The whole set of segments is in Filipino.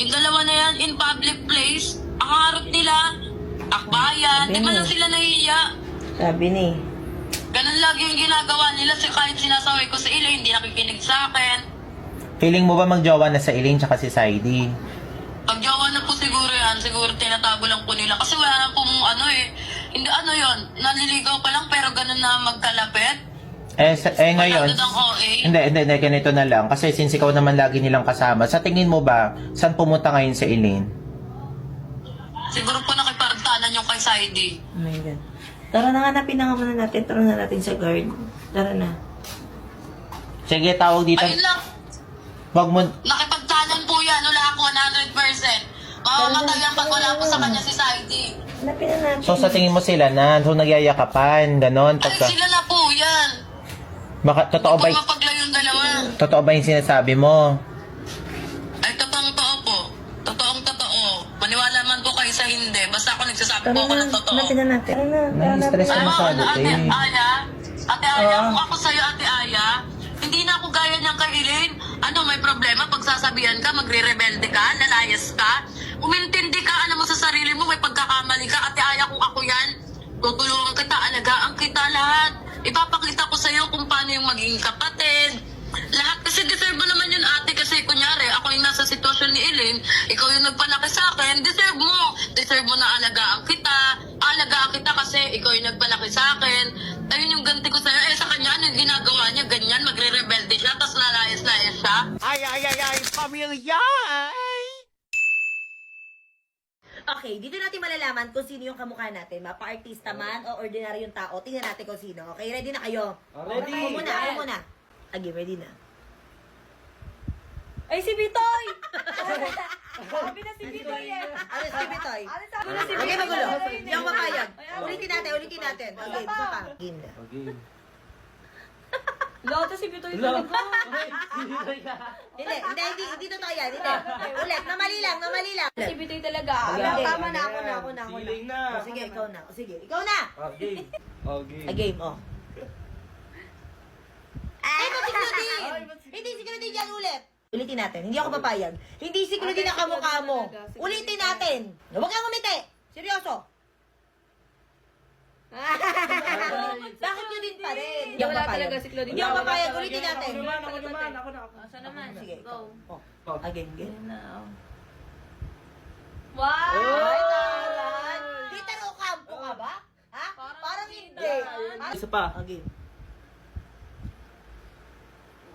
Yung dalawa na yan, in public place, ang harap nila, akbayan, di ba lang sila nahihiya? Sabi ni. Ganun lagi yung ginagawa nila, kahit sinasaway ko sa ilo, hindi nakikinig sa akin. Feeling mo ba magjowa na sa Elaine tsaka si Saidi? Pagjawa na po siguro yan, siguro tinatago lang po nila. Kasi wala na pong hindi yon, naliligaw pa lang pero ganun na magkalapit. Ngayon, hindi, ganito na lang. Kasi since ikaw naman lagi nilang kasama, sa tingin mo ba, saan pumunta ngayon si Elaine? Siguro po nakiparagtanan yung kay Saidi. Oh my God. Tara na nga, napinanga muna natin. Tara na natin sa guard. Tara na. Sige, tawag dito. Ayun lang, Wag mo, nakipagtanan po yan, wala ako 100%. Mamamatayan pag wala po sa kanya si Saidi. Hanapin na natin. so sa tingin mo sila na, so nagyayakapan, ganon. Ay, sila na po yan. Totoo ba, Kung mapaglayo yung dalawa. totoo ba yung sinasabi mo? Ay, totoong-totoo po. Totoong-totoo. Maniwala man po kayo sa hindi. Basta ako nagsasabi Tara po ako na. ng totoo. Hanapin na natin. Tara na. Nai-stress ka Alam mo, masyado, Ate eh. Aya, kung ako sa'yo, Ate Aya, hindi na ako gaya niyang kay Elaine. Ano, may problema? Pagsasabihan ka, magre-rebelde ka, lalayas ka, umintindi ka, alam mo sa sarili mo, may pagkakamali ka. Ate Aya, kung ako yan, tutulungan kita, alagaan kita lahat. Ipapakita ko sa'yo kung paano yung maging kapatid. Lahat kasi deserve mo naman yun, ate, kasi kunyari, ako yung nasa sitwasyon ni Elaine, ikaw yung nagpalaki sa akin, deserve mo. Deserve mo na alagaan kita. Alagaan kita kasi ikaw yung nagpalaki sa akin. Ayun yung ganti ko sa'yo. Sa kanya, ano yung ginagawa niya? Ganyan, magre-rebelde siya, tapos lalayas-layas siya. Ay, pamilya! Okay, dito natin malalaman kung sino yung kamukha natin. Mapa-artista man o ordinaryong tao. Tingnan natin kung sino. Okay, ready na kayo? Ready. Ako muna. Okay, ready na. Ay, si Bitoy! Sabi na si Bitoy eh. Ano si Bitoy? Ano sabi na si Okay, Bitoy? magulo. Hindi ako papayag. Ulitin natin. Okay, isa pa. Game na. Okay. Lota si Bitoy Hello. talaga. Hindi totoo yan. Hindi. Ulit, namali lang. Si Bitoy talaga. Okay. Tama na. Ako na. Siling na. O, sige, ikaw na. O, sige, ikaw na. Okay. Okay. A game, oh. Ay, ba't si Claudine? Hindi si Claudine yan ulit. Ulitin natin. Hindi ako papayag. Hindi si Claudine ang kamukha mo. Ulitin natin. Huwag kang umiti. Seryoso. Bakit Claudine pa rin? Hindi ako Wala papayag. talaga si Claudine. Hindi ako papayag. Ulitin natin. Ako naman. Saan naman? Sige, Go. ikaw. Oh, again. Ayan na, oh. Wow! Ay, taran. Peter Ocampo ka ba? Ha? Parang hindi. Isa pa. Again.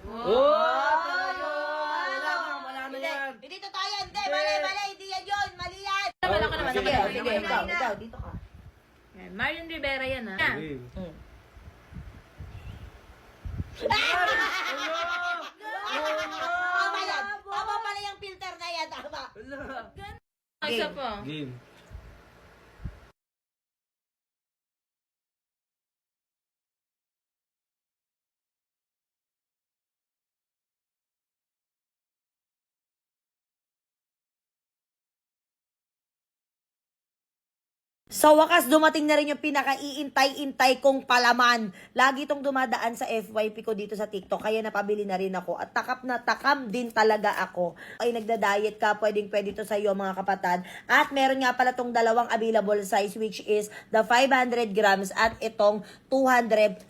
Oh! Wala na yan. Hindi totoo yan. Hindi, mali. Hindi yan yun. Mali yan. Naman ako naman. Sige, Naman, sige. naman. Ikaw, dito ka. Yan, Marion Rivera yan, ha? Okay. Tama yan. Tama pala yung filter na yan. Tama. Isa pa. Game. Sa wakas, dumating na rin yung pinaka-iintay-intay kong palaman. Lagi itong dumadaan sa FYP ko dito sa TikTok, kaya napabili na rin ako. At takam din talaga ako. Ay, nagda-diet ka, pwedeng-pwede to sa iyo mga kapatid. At meron nga pala tong dalawang available size, which is the 500 grams at itong 250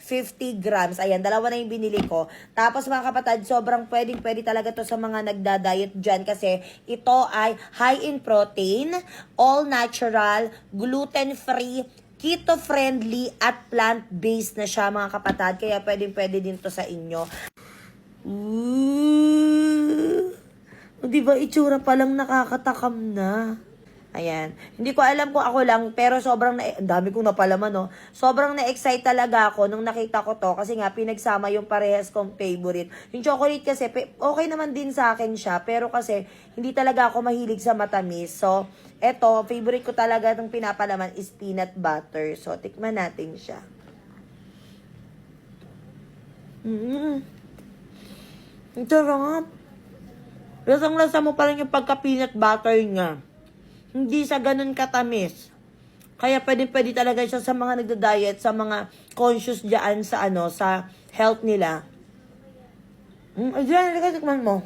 grams. Ayan, dalawa na yung binili ko. Tapos mga kapatid, sobrang pwedeng-pwede talaga to sa mga nagda-diet dyan kasi ito ay high in protein, all natural, gluten-free, keto-friendly, at plant-based na siya mga kapatid. Kaya pwedeng-pwede din to sa inyo. Di ba itsura palang nakakatakam na? Ayan. Hindi ko alam kung ako lang, pero sobrang ang dami kong napalaman, no? Sobrang na-excite talaga ako nung nakita ko to kasi nga pinagsama yung parehas kong favorite. Yung chocolate kasi, okay naman din sa akin siya, pero kasi hindi talaga ako mahilig sa matamis. So, eto, favorite ko talaga ng pinapalaman is peanut butter. So, tikman natin siya. Ang sarap. Lasang-lasa mo pa rin yung pagka-peanut butter niya. Hindi sa ganun katamis. Kaya pwede talaga siya sa mga nagda-diet, sa mga conscious dyan sa sa health nila. Adrian, tikman mo.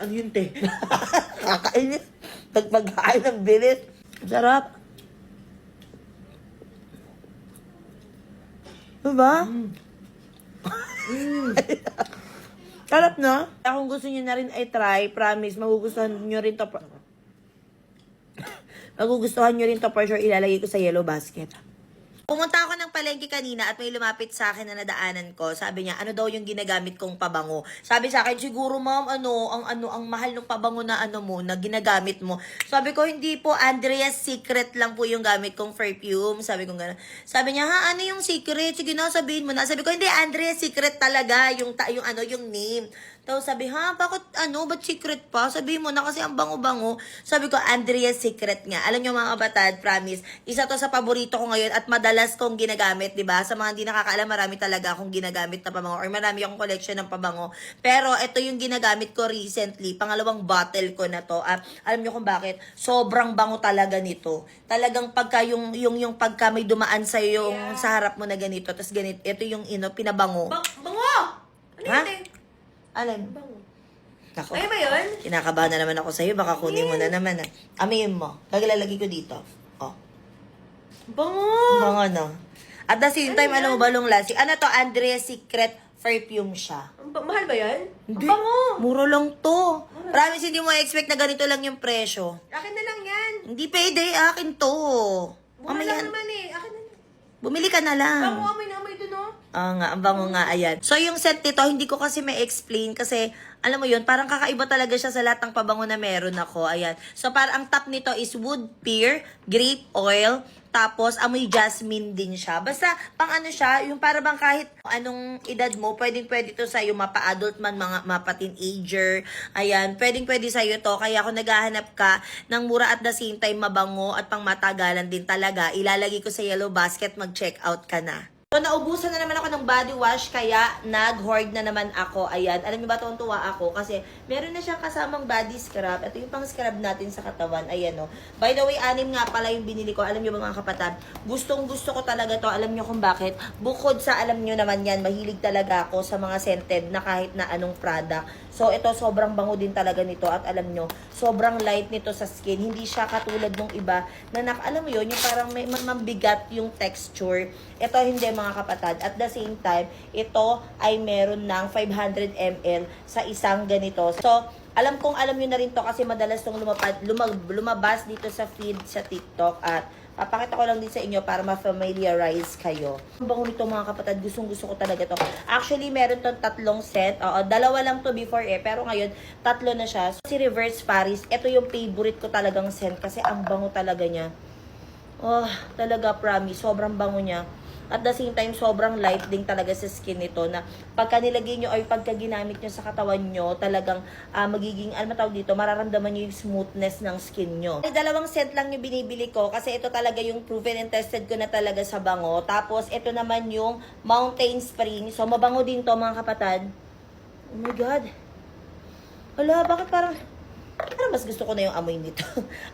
Ano yun, te? Kakainis. Pagpagkain ng bilis. Sarap. Diba? Sarap na. Kung gusto nyo na rin ay try, promise, magugustuhan nyo rin to. Magugustuhan nyo rin to for sure. Ilalagay ko sa yellow basket. Pumunta ako ng palengke kanina at may lumapit sa akin na nadaanan ko. Sabi niya, ano daw yung ginagamit kong pabango? Sabi sa akin, siguro ma'am, ang mahal ng pabango na na ginagamit mo. Sabi ko, hindi po, Andrea's Secret lang po yung gamit kong perfume. Sabi ko gano'n. Sabi niya, ha, ano yung secret? Sige na, sabihin mo na. Sabi ko, hindi, Andrea's Secret talaga, yung name. Tapos sabi, ha, ba't secret pa? Sabihin mo na kasi ang bango-bango. Sabi ko, Andrea's Secret nga. Alam niyo mga kabatad, promise, isa to sa paborito ko ngayon at madalas kong ginagamit, di ba? Sa mga hindi nakakaalam, marami talaga akong ginagamit na pabango or marami akong collection ng pabango. Pero ito yung ginagamit ko recently, pangalawang bottle ko na to. Alam niyo kung bakit? Sobrang bango talaga nito. Talagang pagka yung pagka may dumaan sa yung sa harap mo na ganito, tapos ganito, ito yung pinabango. Bango! Ano Ha? yun eh? Alin? Bango. Ako. Ay ba yun? Kinakabahan na naman ako sa'yo. Baka kunin mo na naman. Amin mo. Kagalalagay ko dito. Oh. Bango! Bango no. At the same time, alam mo ba long lasting? Ano to? Andrea's Secret perfume siya. Mahal ba yan? Hindi. Ang bango! Muro lang to. Promise, hindi mo expect na ganito lang yung presyo. Akin na lang yan. Hindi pwede. Akin to. Mura Mamaya. lang naman eh. Akin na lang. Bumili ka na lang. Bango, amoy na amoy dun oh. Nga, ang bango nga, ayan. So, yung scent nito, hindi ko kasi ma-explain kasi, alam mo yun, parang kakaiba talaga siya sa lahat ng pabango na meron ako, ayan. So, parang ang top nito is wood pear, grape oil, tapos amoy jasmine din siya. Basta, pang ano siya, yung para bang kahit anong edad mo, pwedeng-pwede to sa'yo, mapa-adult man, mapa-teenager, ayan, pwedeng-pwede sa'yo to. Kaya kung naghahanap ka ng mura at the same time mabango at pang matagalan din talaga, ilalagay ko sa yellow basket, mag-check out ka na. So, naubusan na naman ako ng body wash, kaya nag-hoard na naman ako. Ayan, alam niyo ba, tuwa ako kasi meron na siyang kasamang body scrub. Ito yung pang scrub natin sa katawan. Ayan, no. By the way, 6 nga pala yung binili ko. Alam niyo ba mga kapatid, gustong-gusto ko talaga to. Alam niyo kung bakit? Bukod sa alam niyo naman yan, mahilig talaga ako sa mga scented na kahit na anong product. So, ito sobrang bango din talaga nito at alam nyo, sobrang light nito sa skin. Hindi siya katulad nung iba na alam mo yun, yung parang may mabigat yung texture. Ito hindi mga kapatid. At the same time, ito ay meron ng 500 ml sa isang ganito. So, alam nyo na rin to kasi madalas tong lumabas dito sa feed sa TikTok at papakita ko lang din sa inyo para ma-familiarize kayo. Ang bango nito mga kapatid, gustong-gusto ko talaga to. Actually, meron tong 3 set. Oo, 2 lang to before pero ngayon 3 na siya. So, si Reverse Paris, ito yung favorite ko talagang scent kasi ang bango talaga niya. Oh, talaga promise, sobrang bango niya. At the same time, sobrang light din talaga sa skin nito na pagka nilagay nyo or pagka ginamit nyo sa katawan nyo, talagang magiging, dito, mararamdaman nyo yung smoothness ng skin nyo. 2 scent lang yung binibili ko kasi ito talaga yung proven and tested ko na talaga sa bango. Tapos, ito naman yung Mountain Spring. So, mabango din to mga kapatid. Oh my God. Wala, bakit parang mas gusto ko na yung amoy nito.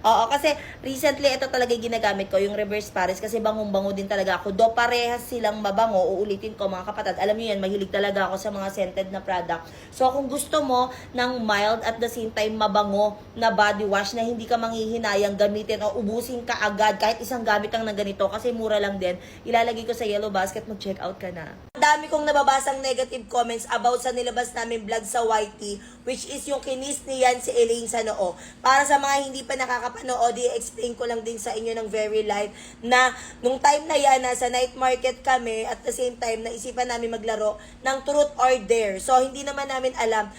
Oo, kasi recently ito talaga yung ginagamit ko, yung Reverse Paris, kasi bangong-bango din talaga ako. Do parehas silang mabango, uulitin ko mga kapatid. Alam niyo yan, mahilig talaga ako sa mga scented na product. So kung gusto mo ng mild at the same time mabango na body wash na hindi ka manghihinayang gamitin o ubusin ka agad kahit isang gamit lang na ganito kasi mura lang din, ilalagay ko sa yellow basket, mag-check out ka na. Dami kong nababasang negative comments about sa nilabas namin vlog sa YT, which is yung kinis niyan si Elaine sa noo. Para sa mga hindi pa nakakapanood, i-explain ko lang din sa inyo ng very live na nung time na yan, nasa night market kami, at the same time, naisipan namin maglaro ng truth or dare. So, hindi naman namin alam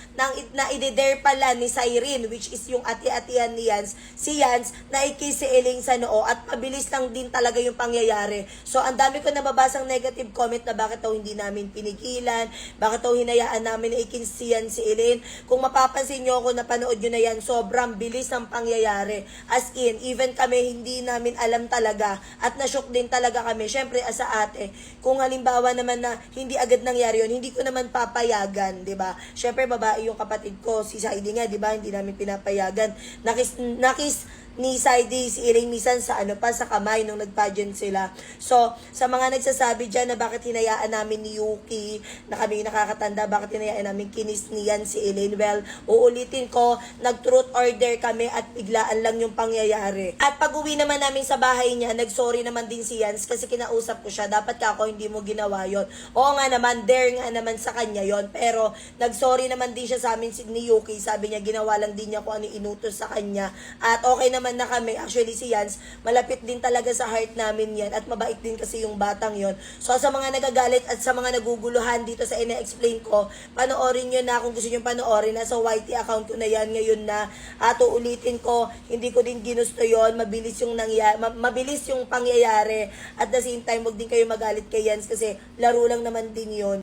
na ide-dare pala ni Cyrene, which is yung ati-atihan ni Yans, si Yans, na ikis si Elaine sa noo at mabilis lang din talaga yung pangyayari. So, ang dami ko nababasang negative comment na bakit daw hindi namin pinigilan, bakit daw hinayaan namin na ikinsiyan si Elaine. Kung mapapansin nyo ako, napanood nyo na yan, sobrang bilis ng pangyayari. As in, even kami hindi namin alam talaga at na-shock din talaga kami. Syempre, as a ate, kung halimbawa naman na hindi agad nangyari yun, hindi ko naman papayagan, di ba? Syempre, babae yung kapatid ko, si Saidi nga, di ba? Hindi namin pinapayagan. Nakis ni Saidi, si Iling minsan sa sa kamay nung nag-pageant sila. So, sa mga nagsasabi dyan na bakit hinayaan namin ni Yuki, na kami nakakatanda, bakit hinayaan namin kinis niyan si Elaine, well, uulitin ko, nag-truth order kami at biglaan lang yung pangyayari. At pag uwi naman namin sa bahay niya, nag-sorry naman din si Yans kasi kinausap ko siya, dapat ka ako hindi mo ginawa yon. Oo nga naman, dare nga naman sa kanya yon, pero nag-sorry naman din siya sa amin ni Yuki, sabi niya ginawa lang din niya kung ano inutos sa kanya, at okay naman na kami. Actually si Yans, malapit din talaga sa heart namin yan, at mabait din kasi yung batang yon. So sa mga nagagalit at sa mga naguguluhan dito sa ina-explain ko, panoorin nyo na kung gusto nyo panoorin, nasa YT account ko na yan ngayon na, at uulitin ko, hindi ko din ginusto yon, mabilis yung pangyayari, at the same time, wag din kayo magalit kay Yans kasi laro lang naman din yon.